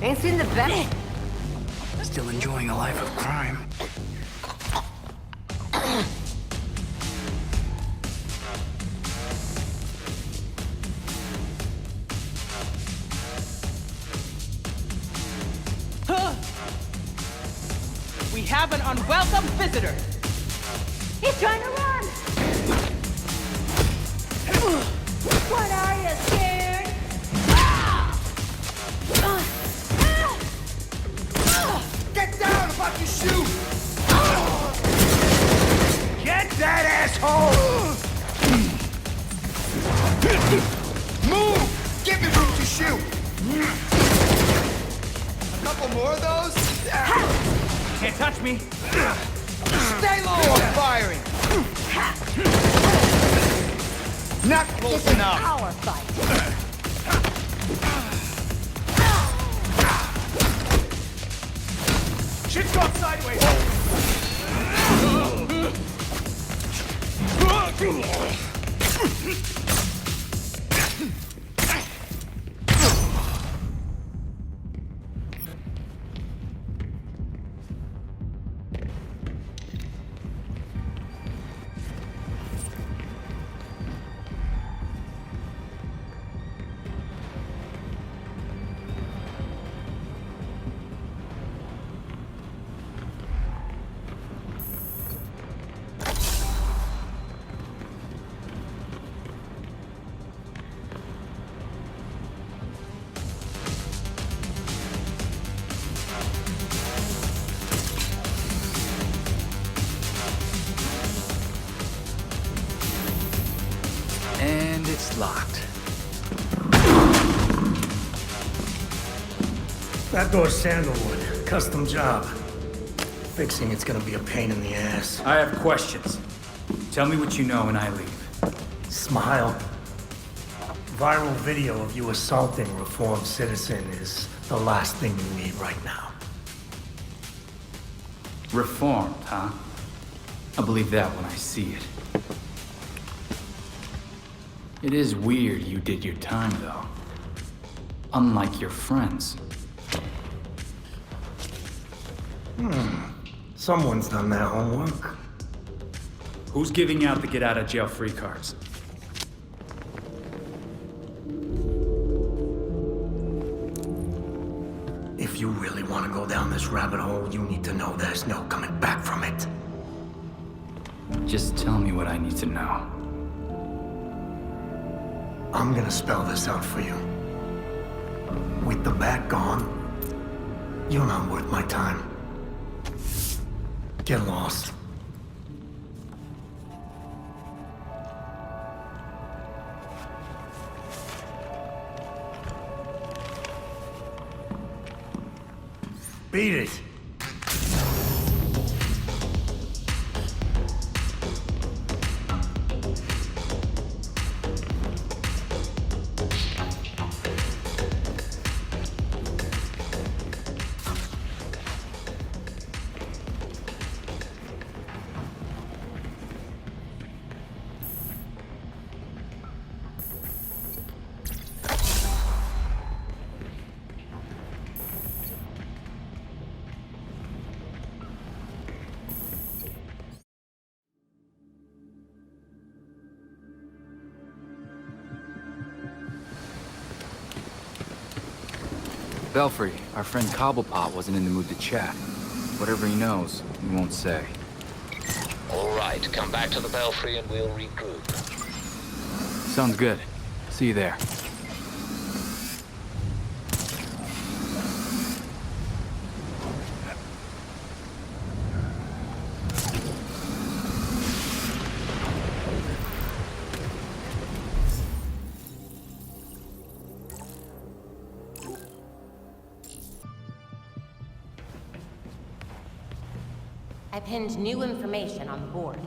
Ain't seen the best. Still enjoying a life of crime. We have an unwelcome visitor! He's trying to run! What are you, scared? Get down about your shoe! Get that asshole! Move! Give me room to shoot! A couple more of those? Can't touch me! Stay low on firing! Not close This is enough! our fight. Shit's gone sideways! And it's locked. That door's sandalwood. Custom job. Fixing it's gonna be a pain in the ass. I have questions. Tell me what you know and I leave. Smile. Viral video of you assaulting a reformed citizen is the last thing you need right now. Reformed, huh? I'll believe that when I see it. It is weird you did your time, though. Unlike your friends. Someone's done their homework. Who's giving out the get-out-of-jail-free cards? If you really want to go down this rabbit hole, you need to know there's no coming back from it. Just tell me what I need to know. I'm gonna spell this out for you. With the bat gone, you're not worth my time. Get lost. Beat it. Belfry, our friend Cobblepot wasn't in the mood to chat. Whatever he knows, he won't say. All right, come back to the Belfry and we'll regroup. Sounds good. See you there. I pinned new information on the board.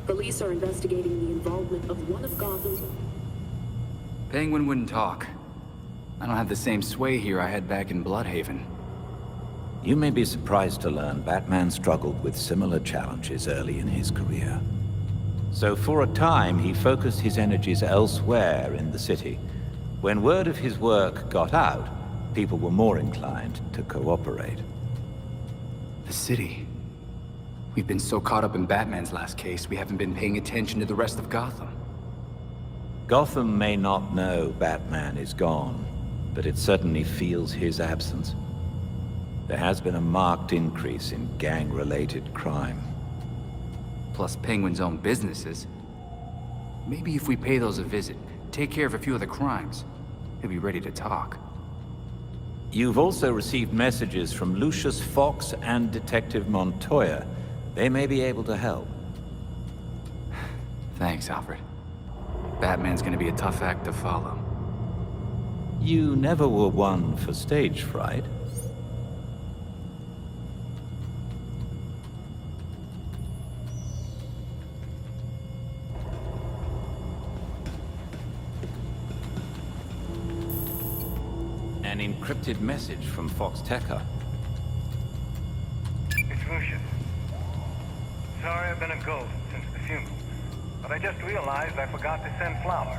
Police are investigating the involvement of one of Gotham's... Penguin wouldn't talk. I don't have the same sway here I had back in Bloodhaven. You may be surprised to learn Batman struggled with similar challenges early in his career. So for a time, he focused his energies elsewhere in the city. When word of his work got out, people were more inclined to cooperate. The city. We've been so caught up in Batman's last case, we haven't been paying attention to the rest of Gotham. Gotham may not know Batman is gone, but it certainly feels his absence. There has been a marked increase in gang-related crime. Plus Penguin's own businesses. Maybe if we pay those a visit, take care of a few of the crimes, he'll be ready to talk. You've also received messages from Lucius Fox and Detective Montoya. They may be able to help. Thanks, Alfred. Batman's gonna be a tough act to follow. You never were one for stage fright. An encrypted message from Fox Tekka. It's Lucius. Sorry I've been a ghost since the funeral, but I just realized I forgot to send flowers.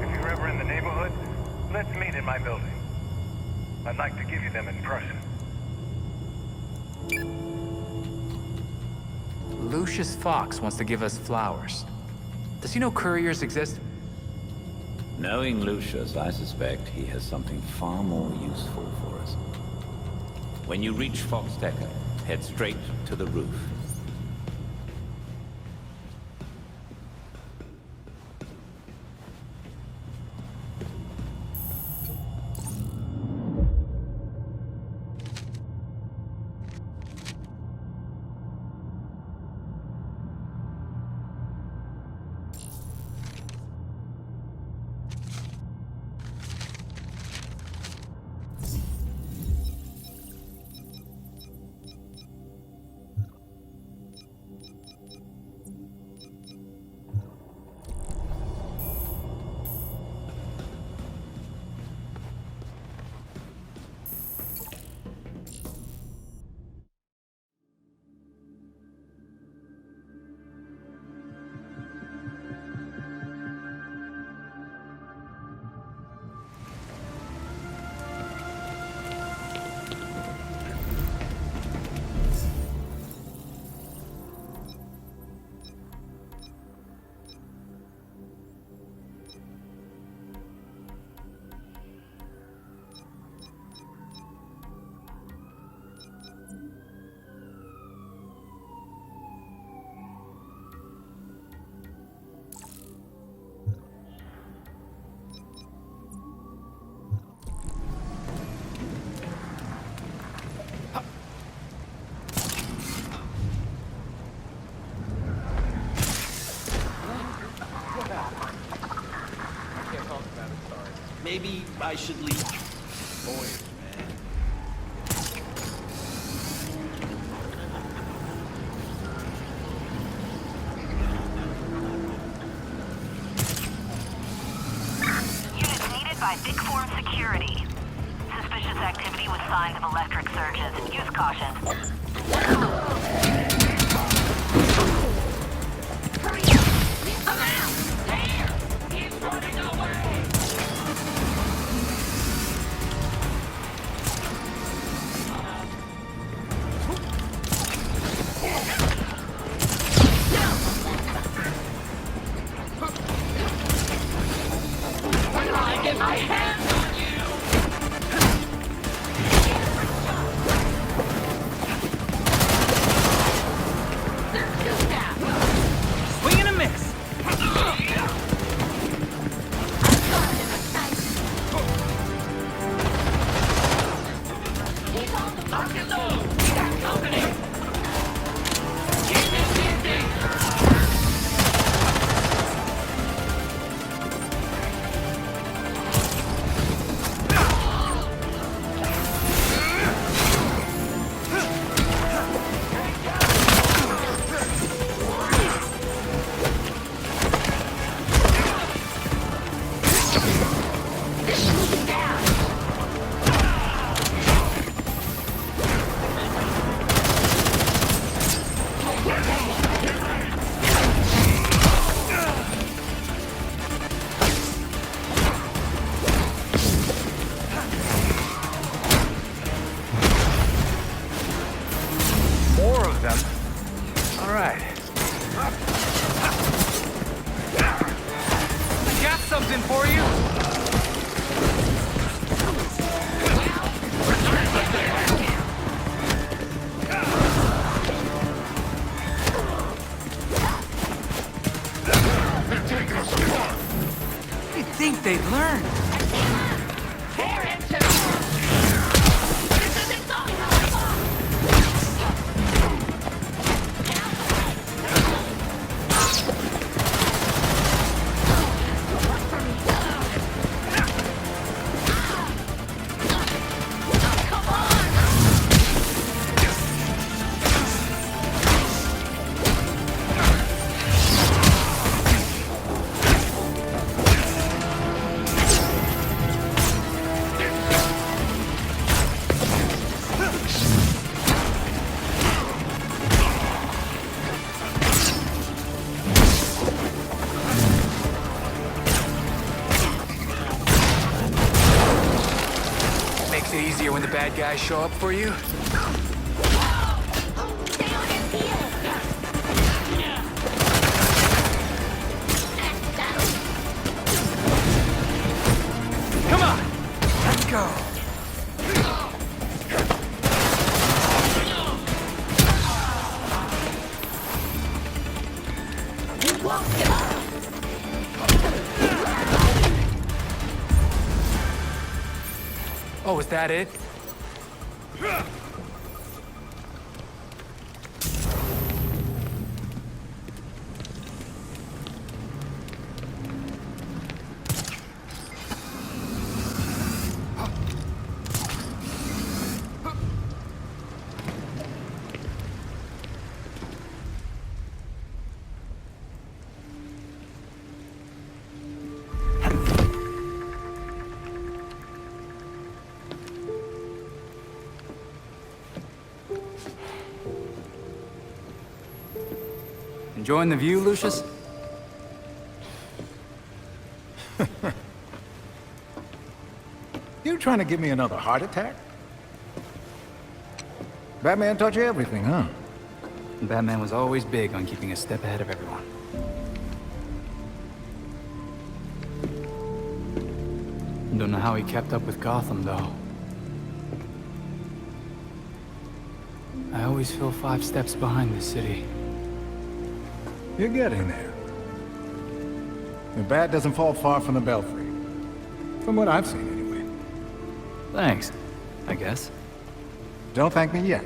If you're ever in the neighborhood, let's meet in my building. I'd like to give you them in person. Lucius Fox wants to give us flowers. Does he know couriers exist? Knowing Lucius, I suspect he has something far more useful for us. When you reach Fox Tekka, head straight to the roof. Maybe I should leave. Boys, man. Units needed by Big Form Security. Suspicious activity with signs of electric surges. Use caution. right. I got something for you. You'd think they'd learn. Easier when the bad guys show up for you. Come on, let's go. Oh, is that it? Enjoying the view, Lucius? You trying to give me another heart attack? Batman taught you everything, huh? Batman was always big on keeping a step ahead of everyone. Don't know how he kept up with Gotham, though. I always feel 5 steps behind this city. You're getting there. The bat doesn't fall far from the belfry. From what I've seen, anyway. Thanks, I guess. Don't thank me yet.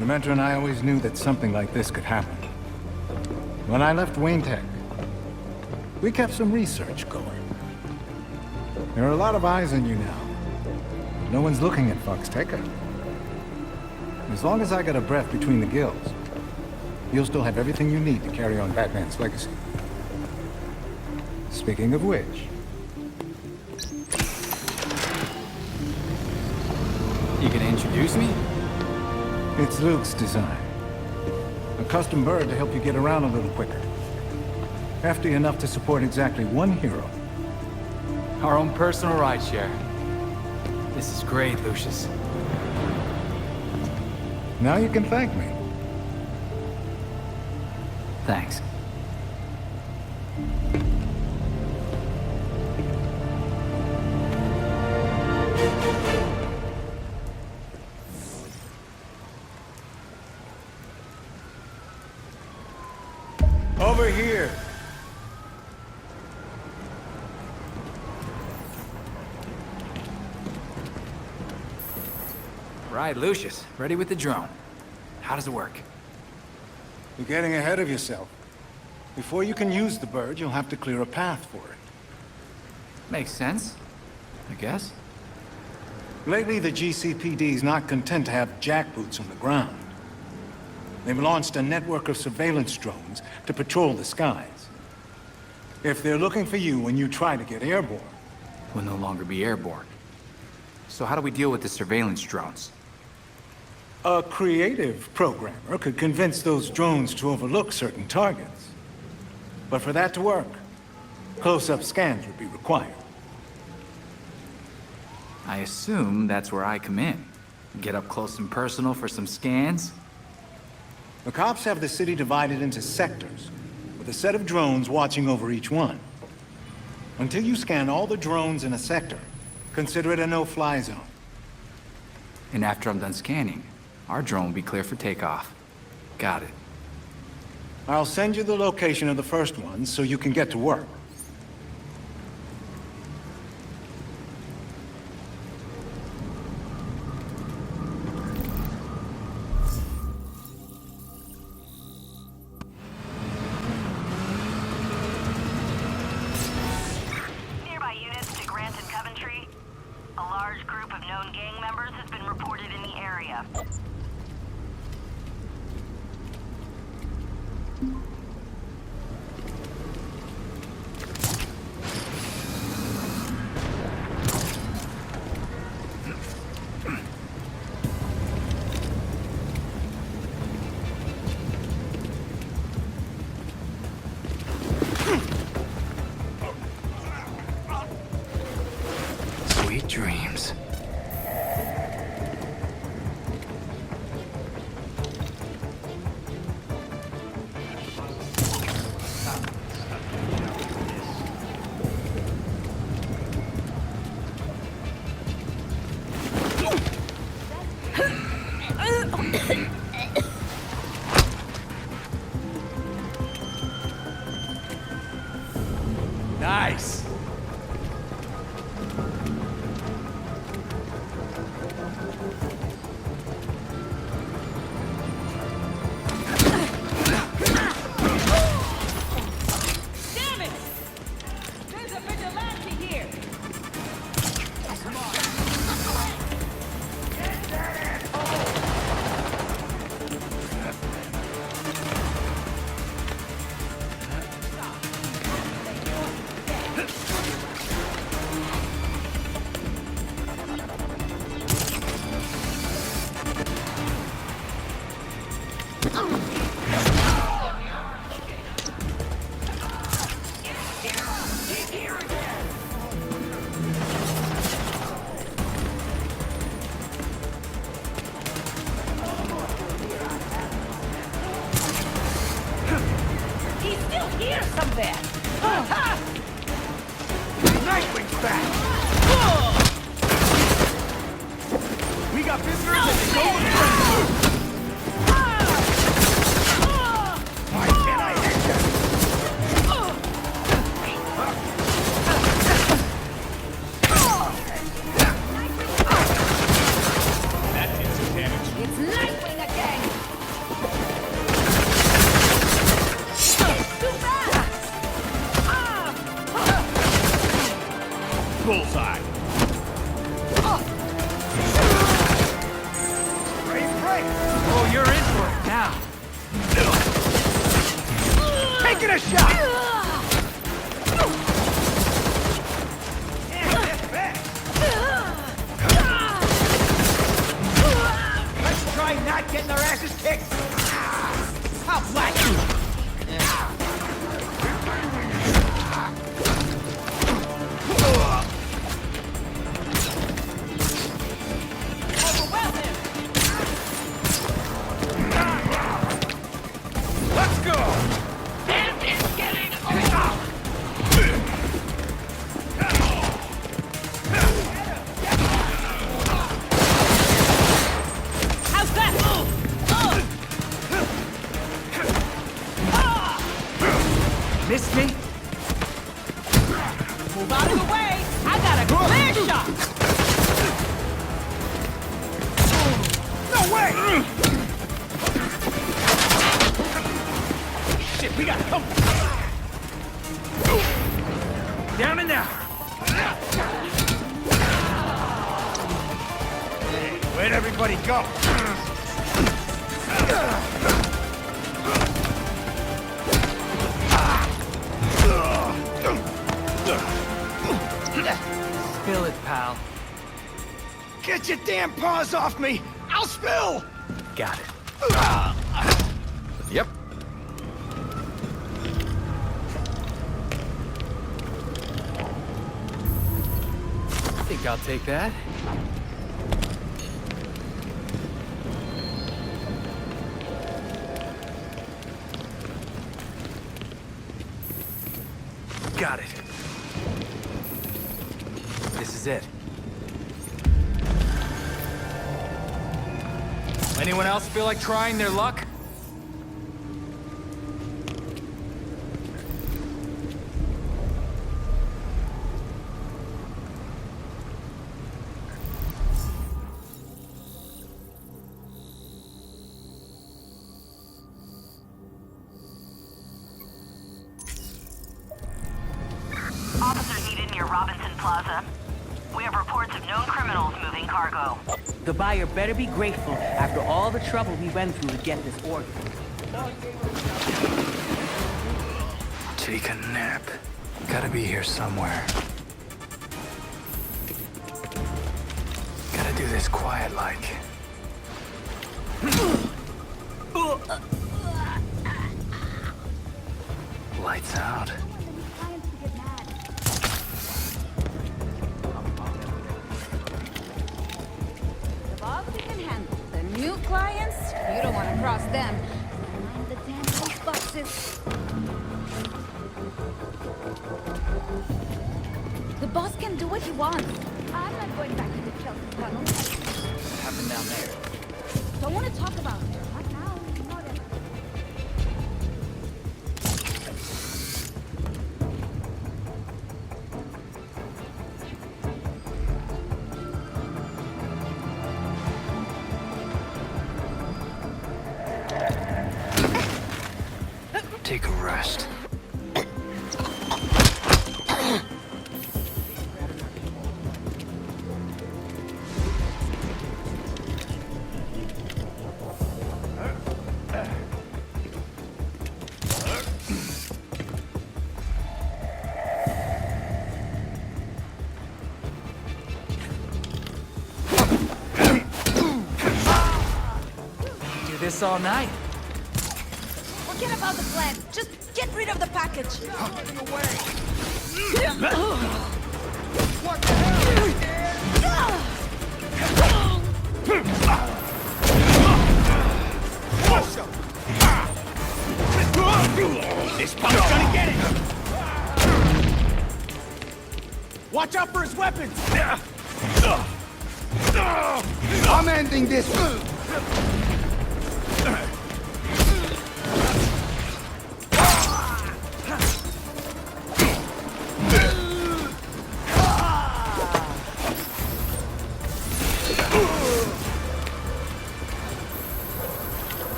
Lemaitre and I always knew that something like this could happen. When I left Wayne Tech, we kept some research going. There are a lot of eyes on you now. No one's looking at Foxteca. As long as I got a breath between the gills, you'll still have everything you need to carry on Batman's legacy. Speaking of which... You gonna introduce me? It's Luke's design. A custom bird to help you get around a little quicker. Hefty enough to support exactly one hero. Our own personal rideshare. This is great, Lucius. Now you can thank me. Thanks. Over here. Right, Lucius. Ready with the drone. How does it work? You're getting ahead of yourself. Before you can use the bird, you'll have to clear a path for it. Makes sense, I guess. Lately, the GCPD's not content to have jackboots on the ground. They've launched a network of surveillance drones to patrol the skies. If they're looking for you when you try to get airborne... We'll no longer be airborne. So how do we deal with the surveillance drones? A creative programmer could convince those drones to overlook certain targets. But for that to work, close-up scans would be required. I assume that's where I come in. Get up close and personal for some scans? The cops have the city divided into sectors, with a set of drones watching over each one. Until you scan all the drones in a sector, consider it a no-fly zone. And after I'm done scanning, our drone will be clear for takeoff. Got it. I'll send you the location of the first one so you can get to work. Nearby units to Grant and Coventry. A large group of known gang members has been reported in the area. Sweet dreams. Nice. Damn it! There's a vigilante here! He's still here somewhere! Nightwing's back! We got visitors at the Gotham City! Why can't I hit you? That did some damage. It's Nightwing again! Too fast! Bullseye. Raise break! Oh, you're in for it now. Taking a shot! Let's try not getting our asses kicked! How black you? Overwhelm him! Let's go! How's that? Missed me? Move out of the way! I got a clear shot! No way! Shit, we got company. Down and out. Where'd everybody go? Spill it, pal. Get your damn paws off me! I'll spill! Got it. Yep. think I'll take that. Got it. This is it. Anyone else feel like trying their luck? Officers needed near Robinson Plaza. We have reports of known criminals moving cargo. The buyer better be grateful after all the trouble we went through to get this order. Take a nap. Gotta be here somewhere. Gotta do this quiet like. Lights out. The boss you can handle. The new clients, you don't want to cross them. Mind the damn loose boxes. The boss can do what he wants. I'm not going back to the Chelsea tunnel. What happened down there? Don't want to talk about it. Not now, not ever. Take a rest. Do this all night. Forget about the plan. Just get rid of the package. This punk's gonna get it! Watch out for his weapons! I'm ending this.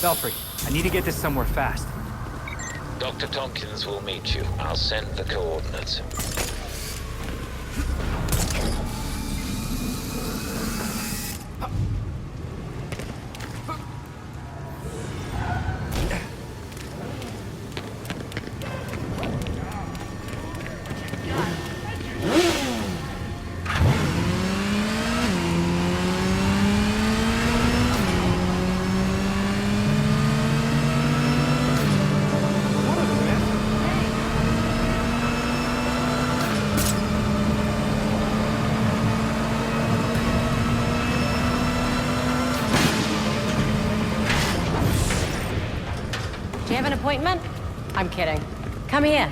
Belfry, I need to get this somewhere fast. Dr. Tompkins will meet you. I'll send the coordinates. Do you have an appointment? I'm kidding. Come here.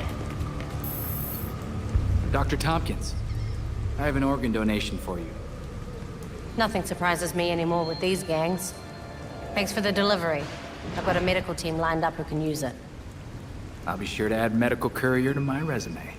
Dr. Tompkins, I have an organ donation for you. Nothing surprises me anymore with these gangs. Thanks for the delivery. I've got a medical team lined up who can use it. I'll be sure to add medical courier to my resume.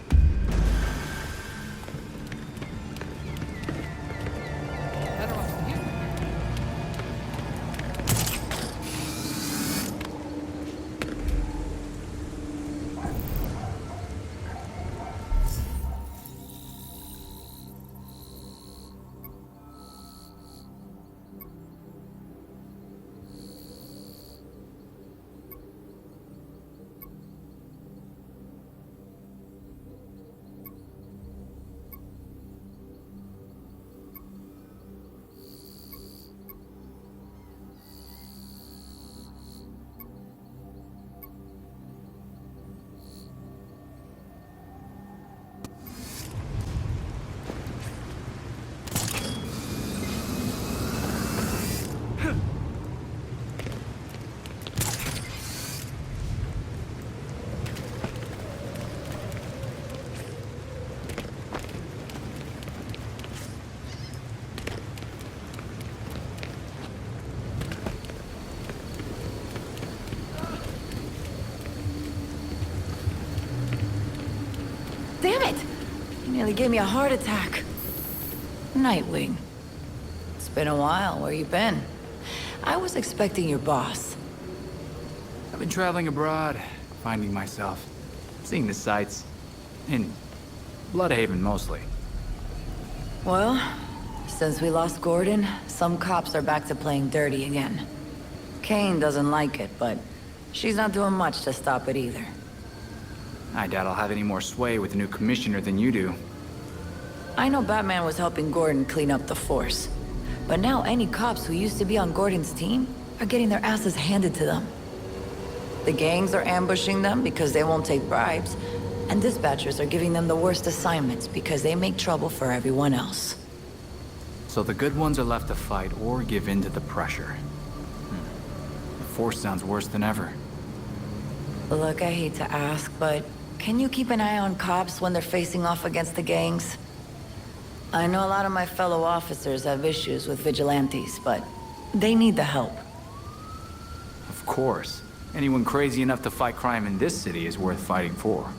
You nearly gave me a heart attack. Nightwing. It's been a while. Where you been? I was expecting your boss. I've been traveling abroad, finding myself, seeing the sights. In Bloodhaven, mostly. Well, since we lost Gordon, some cops are back to playing dirty again. Kane doesn't like it, but she's not doing much to stop it either. I doubt I'll have any more sway with the new commissioner than you do. I know Batman was helping Gordon clean up the force, but now any cops who used to be on Gordon's team are getting their asses handed to them. The gangs are ambushing them because they won't take bribes, and dispatchers are giving them the worst assignments because they make trouble for everyone else. So the good ones are left to fight or give in to the pressure. The force sounds worse than ever. Look, I hate to ask, but can you keep an eye on cops when they're facing off against the gangs? I know a lot of my fellow officers have issues with vigilantes, but they need the help. Of course. Anyone crazy enough to fight crime in this city is worth fighting for.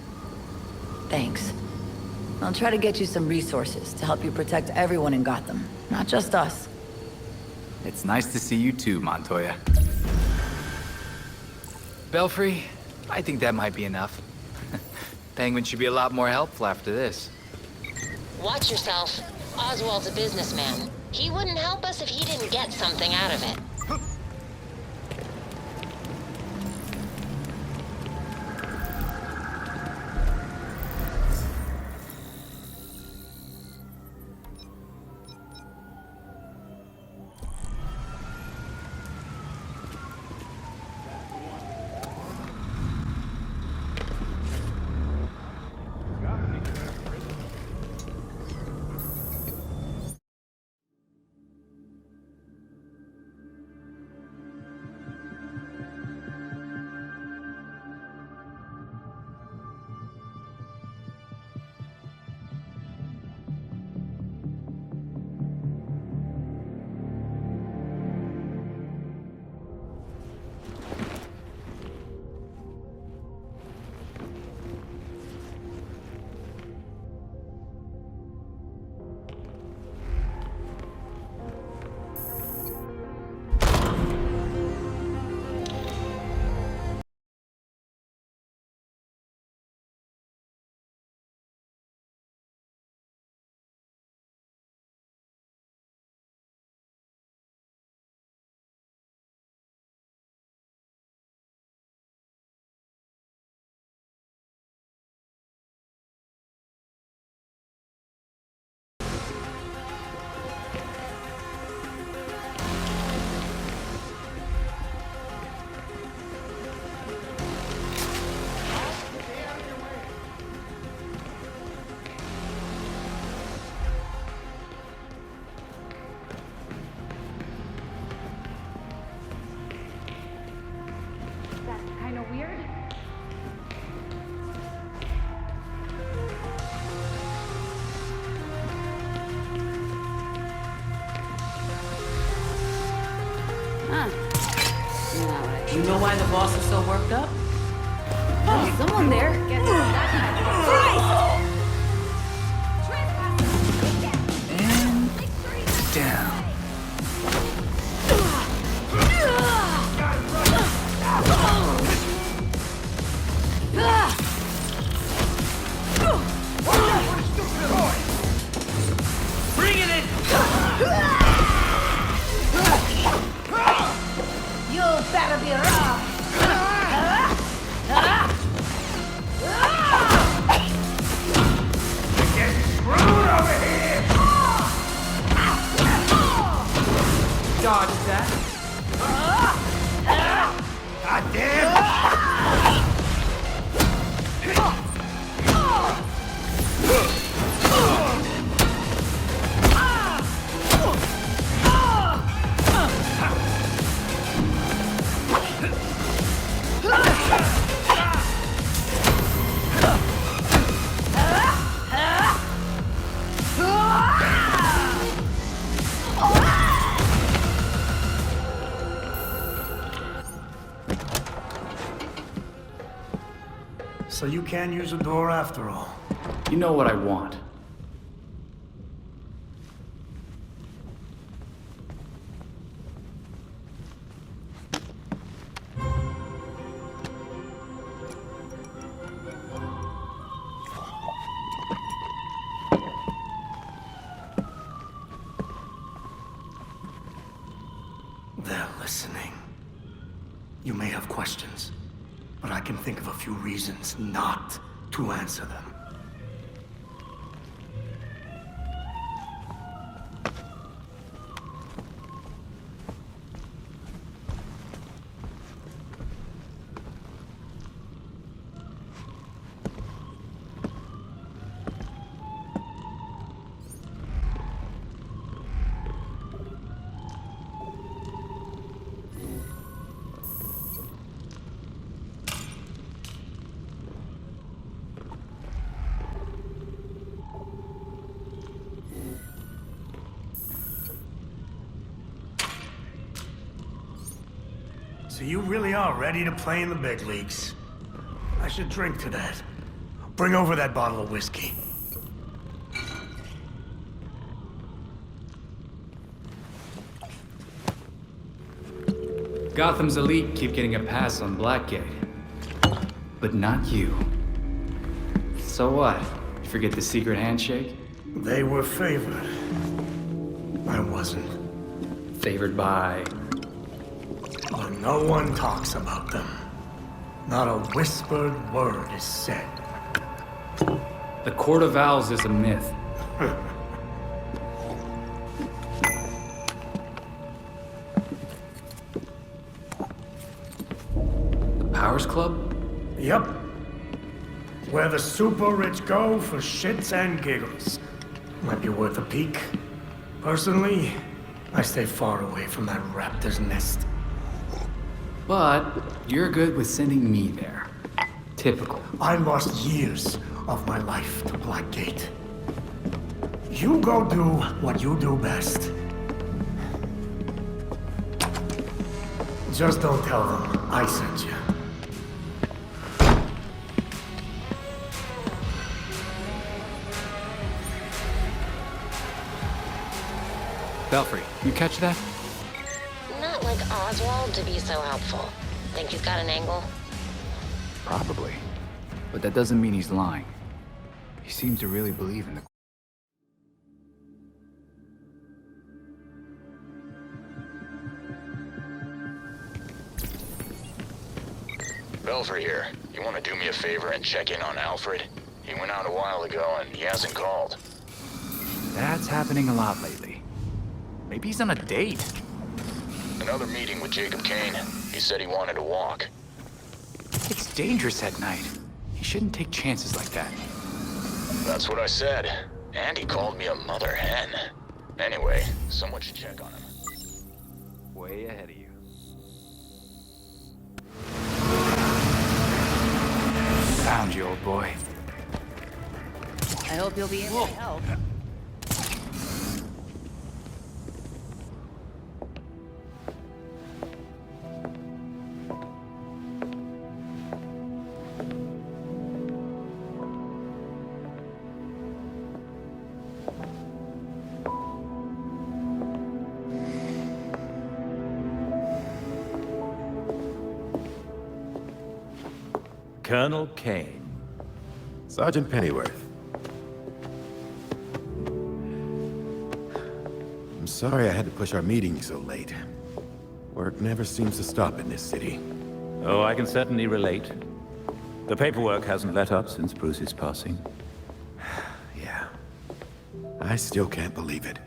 Thanks. I'll try to get you some resources to help you protect everyone in Gotham, not just us. It's nice to see you too, Montoya. Belfry, I think that might be enough. Penguin should be a lot more helpful after this. Watch yourself. Oswald's a businessman. He wouldn't help us if he didn't get something out of it. You know why the boss is so worked up? Oh, someone there. Guess And down. Bring it in! You better be rough. Dodge that. God damn! So you can't use a door after all. You know what I want. think of a few reasons not to answer them. So you really are ready to play in the big leagues. I should drink to that. Bring over that bottle of whiskey. Gotham's elite keep getting a pass on Blackgate. But not you. So what? You forget the secret handshake? They were favored. I wasn't. Favored by... But no one talks about them. Not a whispered word is said. The Court of Owls is a myth. The Powers Club? Yep. Where the super rich go for shits and giggles. Might be worth a peek. Personally, I stay far away from that raptor's nest. But you're good with sending me there. Typical. I lost years of my life to Blackgate. You go do what you do best. Just don't tell them I sent you. Belfry, you catch that? Not like Oswald to be so helpful. Think he's got an angle? Probably. But that doesn't mean he's lying. He seems to really believe in the... Belfry here. You want to do me a favor and check in on Alfred? He went out a while ago and he hasn't called. That's happening a lot lately. Maybe he's on a date. Another meeting with Jacob Kane. He said he wanted to walk. It's dangerous at night. You shouldn't take chances like that. That's what I said. And he called me a mother hen. Anyway, someone should check on him. Way ahead of you. Found you, old boy. I hope you'll be able to help. Colonel Kane. Sergeant Pennyworth. I'm sorry I had to push our meeting so late. Work never seems to stop in this city. Oh, I can certainly relate. The paperwork hasn't let up since Bruce's passing. Yeah. I still can't believe it.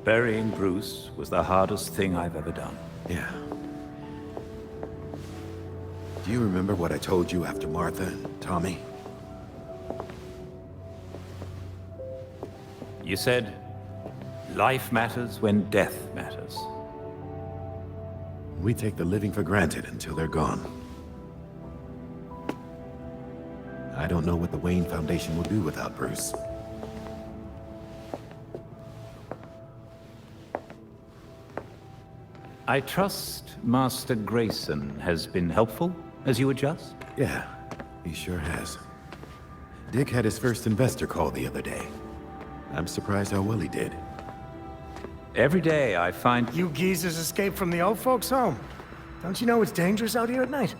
Burying Bruce was the hardest thing I've ever done. Yeah. Do you remember what I told you after Martha and Tommy? You said, life matters when death matters. We take the living for granted until they're gone. I don't know what the Wayne Foundation will do without Bruce. I trust Master Grayson has been helpful as you adjust? Yeah, he sure has. Dick had his first investor call the other day. I'm surprised how well he did. Every day I find... You geezers escaped from the old folks' home. Don't you know it's dangerous out here at night?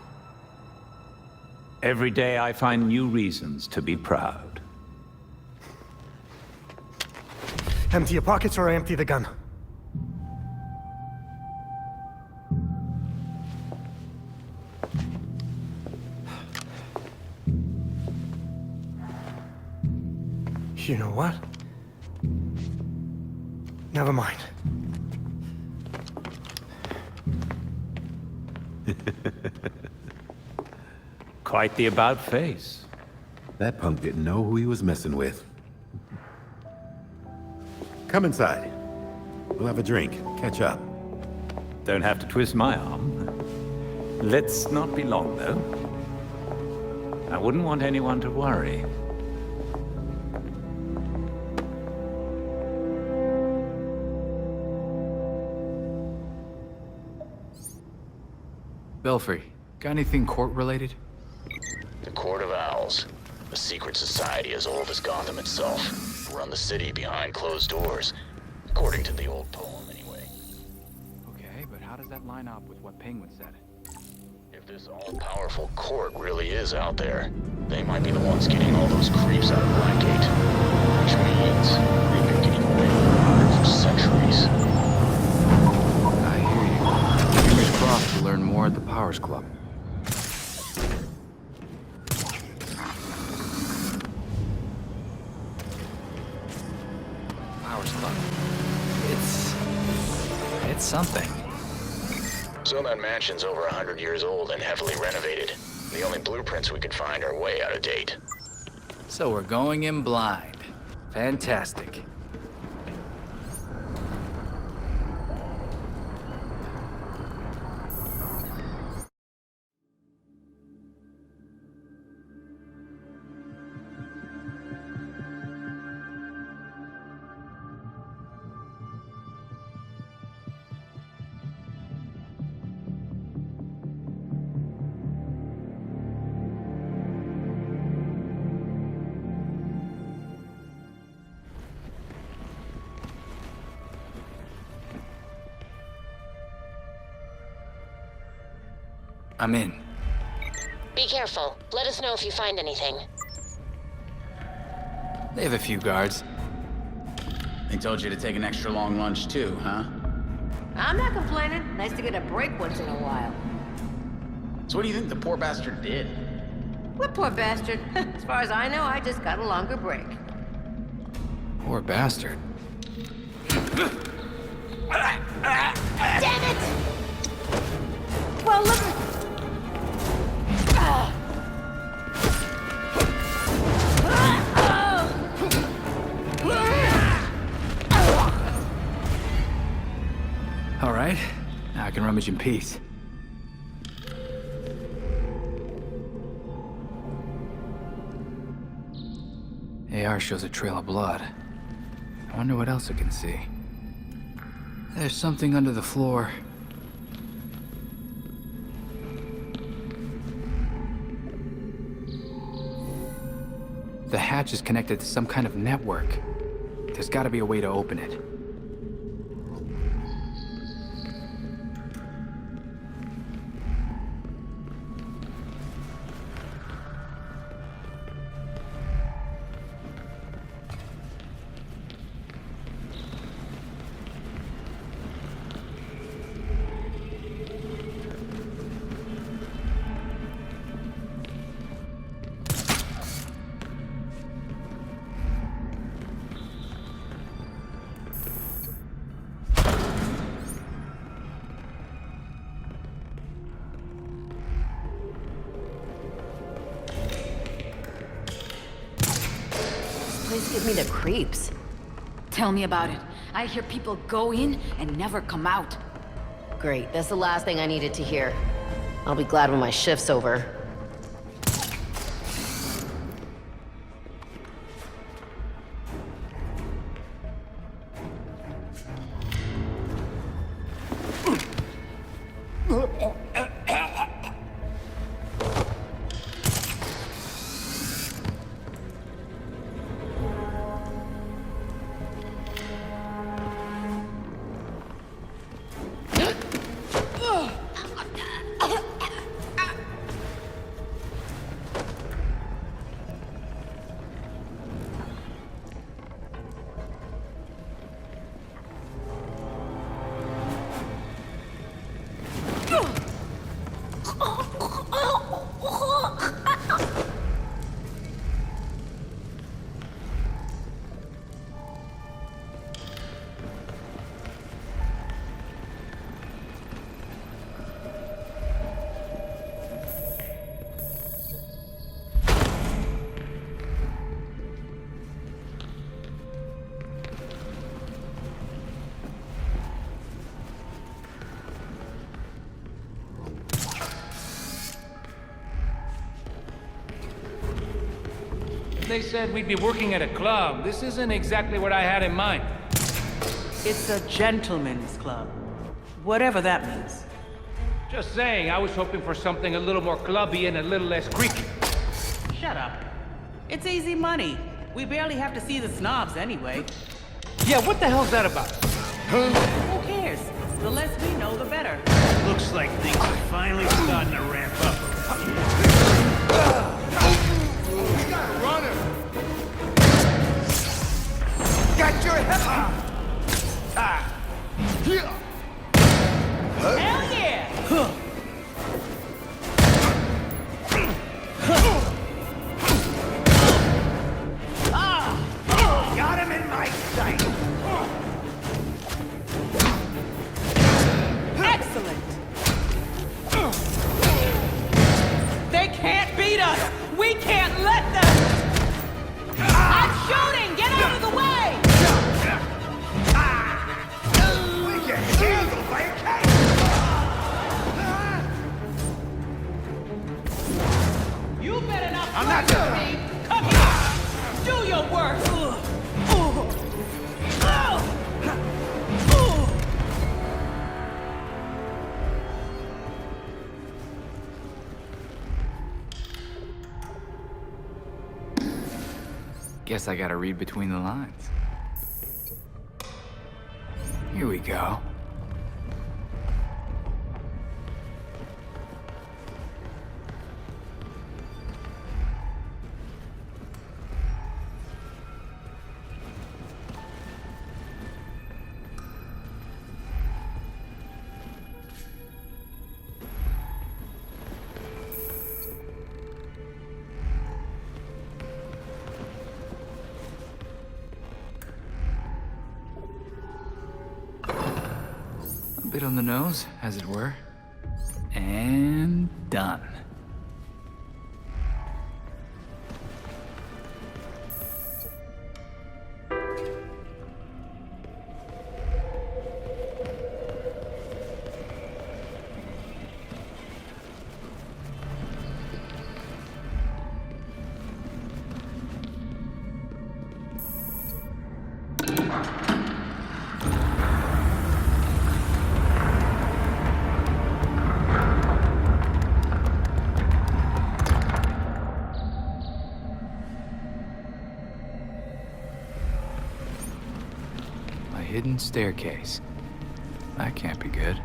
Every day I find new reasons to be proud. Empty your pockets or I empty the gun. You know what? Never mind. Quite the about-face. That punk didn't know who he was messing with. Come inside. We'll have a drink, catch up. Don't have to twist my arm. Let's not be long, though. I wouldn't want anyone to worry. Belfry, got anything court-related? The Court of Owls. A secret society as old as Gotham itself. Run the city behind closed doors. According to the old poem, anyway. Okay, but how does that line up with what Penguin said? If this all-powerful court really is out there, they might be the ones getting all those creeps out of Blackgate. Which means they've been getting away with murder for centuries. I hear you. Fingers crossed to learn more at the Powers Club. Powers Club. It's something. So that mansion's over 100 years old and heavily renovated. The only blueprints we could find are way out of date. So we're going in blind. Fantastic. I'm in. Be careful. Let us know if you find anything. They have a few guards. They told you to take an extra long lunch too, huh? I'm not complaining. Nice to get a break once in a while. So what do you think the poor bastard did? What poor bastard? As far as I know, I just got a longer break. Poor bastard. Damn it! Well, look. All right, now I can rummage in peace. AR shows a trail of blood. I wonder what else it can see. There's something under the floor. The hatch is connected to some kind of network. There's got to be a way to open it. Please give me the creeps. Tell me about it. I hear people go in and never come out. Great, that's the last thing I needed to hear. I'll be glad when my shift's over. they said we'd be working at a club. This isn't exactly what I had in mind. It's a gentleman's club. Whatever that means. Just saying, I was hoping for something a little more clubby and a little less creaky. Shut up. It's easy money. We barely have to see the snobs anyway. Yeah, what the hell's that about? Who cares? The less we know, the better. Looks like things are finally starting to ramp up. Runner! Got your head up! Hell yeah! Got him in my sight! Excellent! They can't beat us! We can't let them! I'm shooting! Get out of the way! We get handled by a cat! You better not I'm not flirt with me! Come here! Do your work! Guess I gotta read between the lines. Here we go. A bit on the nose, as it were. And done. Hidden staircase. That can't be good.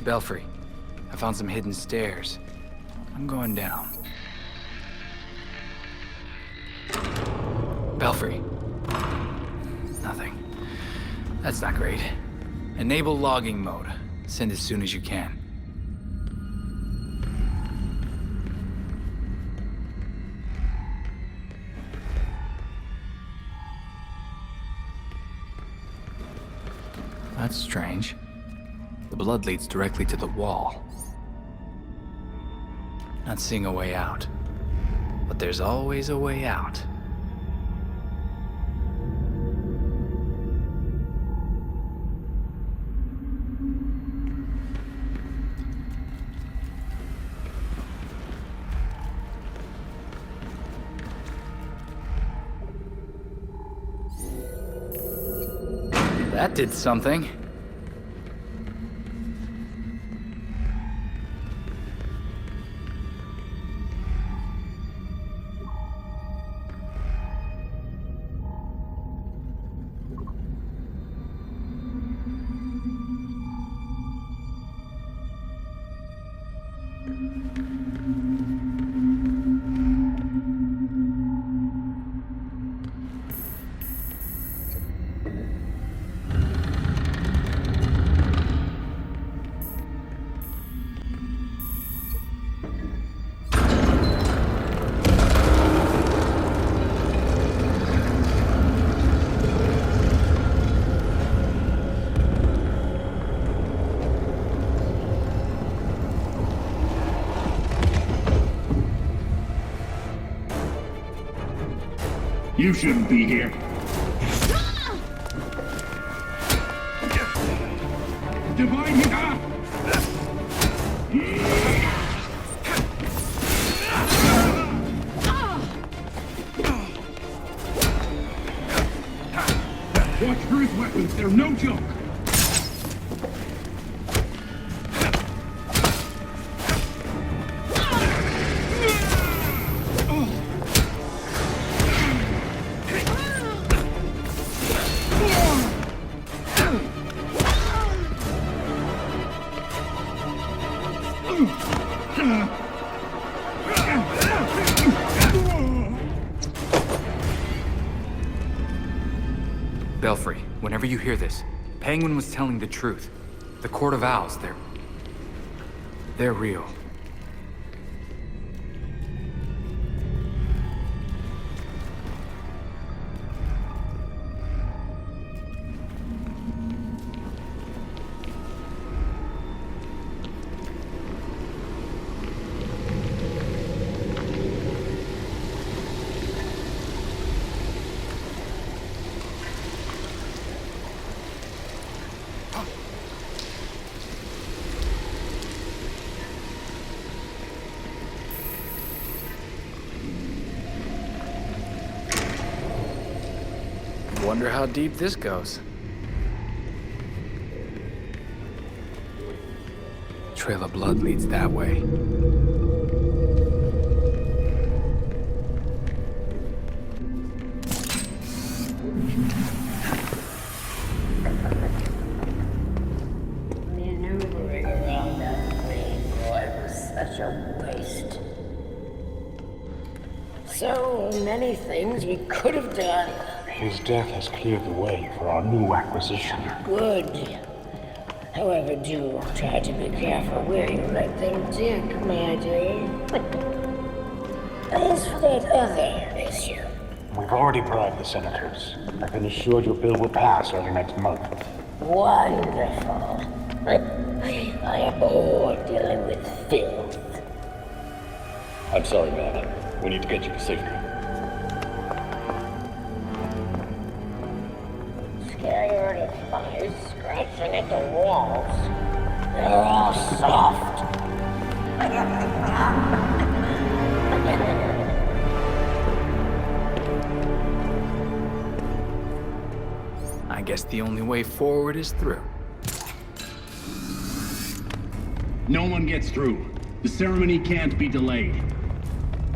Belfry, I found some hidden stairs. I'm going down. Belfry. Nothing. That's not great. Enable logging mode. Send as soon as you can. That's strange. The blood leads directly to the wall. Not seeing a way out. But there's always a way out. That did something. You shouldn't be here. divide him. Watch for his weapons, they're no joke. Belfry, whenever you hear this, Penguin was telling the truth. The Court of Owls, they're real. Wonder how deep this goes. Trail of blood leads that way. Maneuvering around that main boy was such a waste. So many things we could have done. His death has cleared the way for our new acquisition. Good. However, do try to be careful where you let them dig, my dear. As for that other issue... We've already bribed the senators. I've been assured your bill will pass early next month. Wonderful. I am bored dealing with filth. I'm sorry, man. We need to get you to safety. Scared of flies scratching at the walls. They're all soft. I guess the only way forward is through. No one gets through. The ceremony can't be delayed.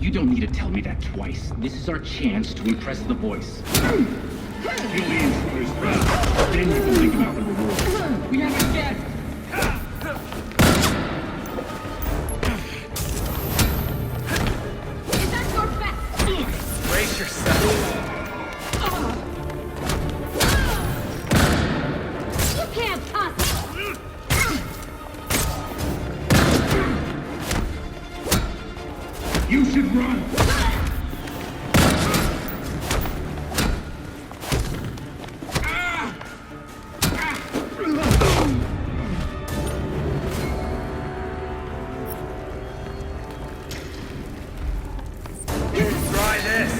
You don't need to tell me that twice. This is our chance to impress the voice. Kill the intruders first. Then you can think about the reward. We have a guest. Is that your best? Brace yourself. You can't possibly. You should run. Try this.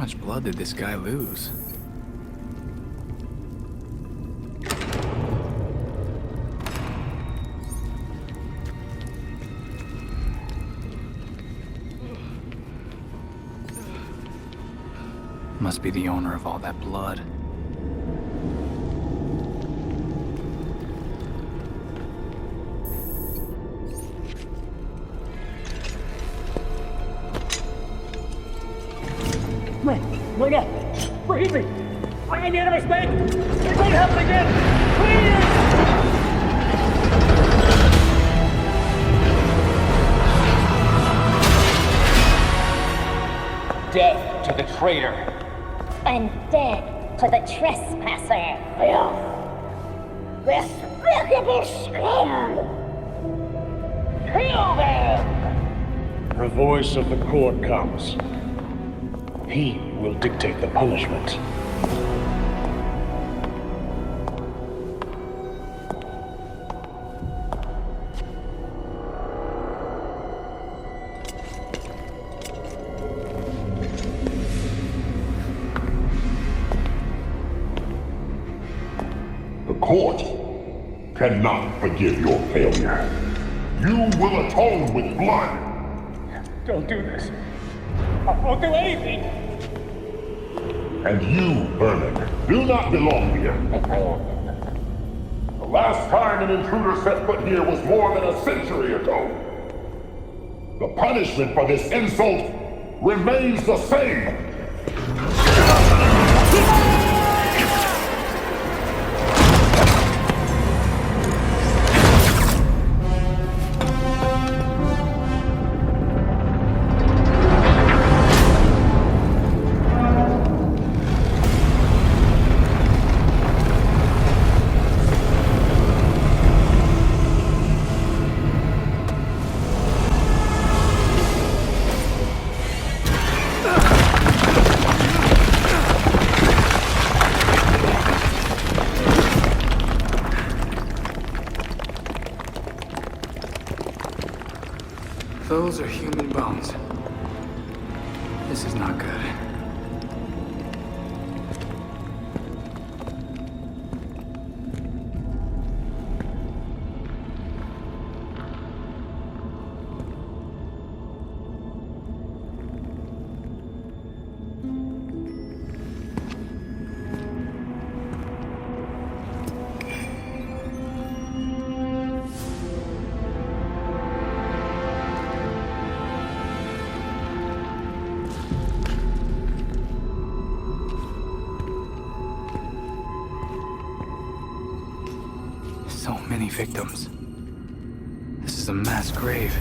much blood did this guy lose? Must be the owner of all that blood. Wait up! Forgive me! I made a mistake! It won't happen again! Please! Death to the traitor! And death to the trespasser! Despicable scum! Kill them! The voice of the court comes. He will dictate the punishment. The court cannot forgive your failure. You will atone with blood. Don't do this. I won't do anything. And you, Vermin, do not belong here. The last time an intruder set foot here was more than a century ago. The punishment for this insult remains the same. Those are human bones. This is not good. So many victims. This is a mass grave.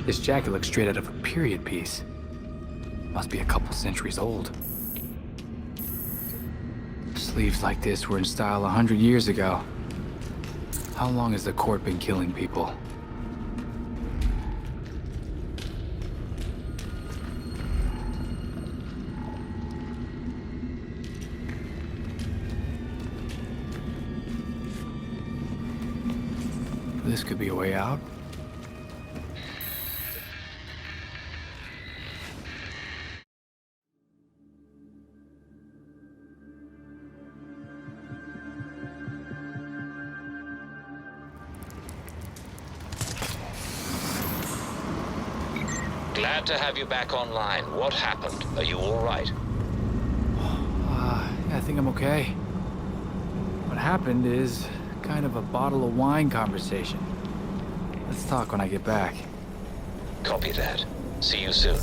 This jacket looks straight out of a period piece. Must be a couple centuries old. Sleeves like this were in style 100 years ago. How long has the court been killing people? This could be a way out. Glad to have you back online. What happened? Are you all right? Yeah, I think I'm okay. What happened is kind of a bottle of wine conversation. Let's talk when I get back. Copy that. See you soon.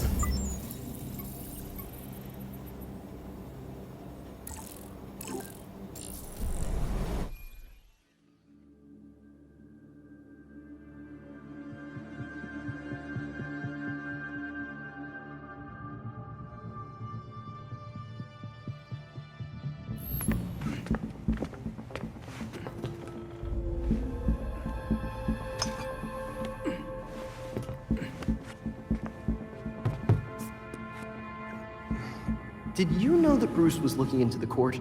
Did you know that Bruce was looking into the court?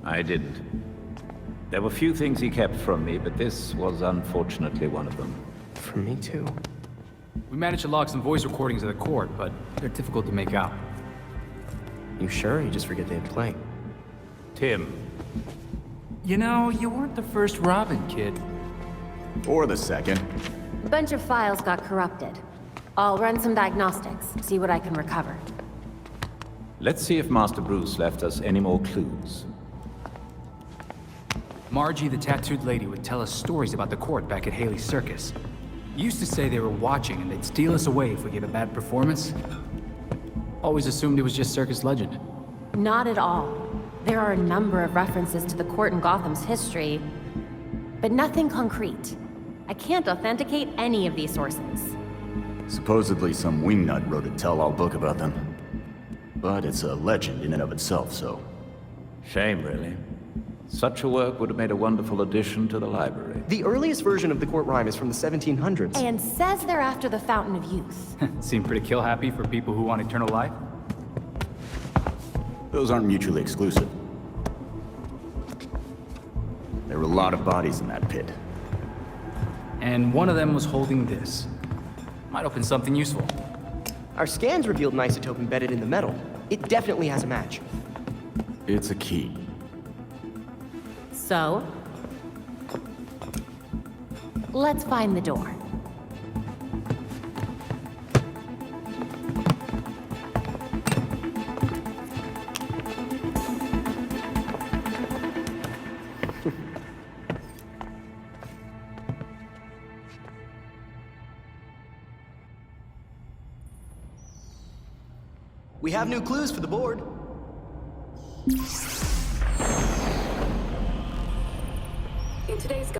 I didn't. There were few things he kept from me, but this was unfortunately one of them. From me too. We managed to log some voice recordings of the court, but they're difficult to make out. You sure? You just forget they have playing. Tim. You know, you weren't the first Robin, kid. Or the second. A bunch of files got corrupted. I'll run some diagnostics, see what I can recover. Let's see if Master Bruce left us any more clues. Margie, the tattooed lady, would tell us stories about the court back at Haley's Circus. Used to say they were watching and they'd steal us away if we gave a bad performance. Always assumed it was just circus legend. Not at all. There are a number of references to the court in Gotham's history, but nothing concrete. I can't authenticate any of these sources. Supposedly some wingnut wrote a tell-all book about them. But it's a legend in and of itself, so... Shame, really. Such a work would have made a wonderful addition to the library. The earliest version of the court rhyme is from the 1700s. And says they're after the Fountain of Youth. Seem pretty kill-happy for people who want eternal life. Those aren't mutually exclusive. There were a lot of bodies in that pit. And one of them was holding this. Might open something useful. Our scans revealed an isotope embedded in the metal. It definitely has a match. It's a key. So? Let's find the door. We have new clues for the board. In today's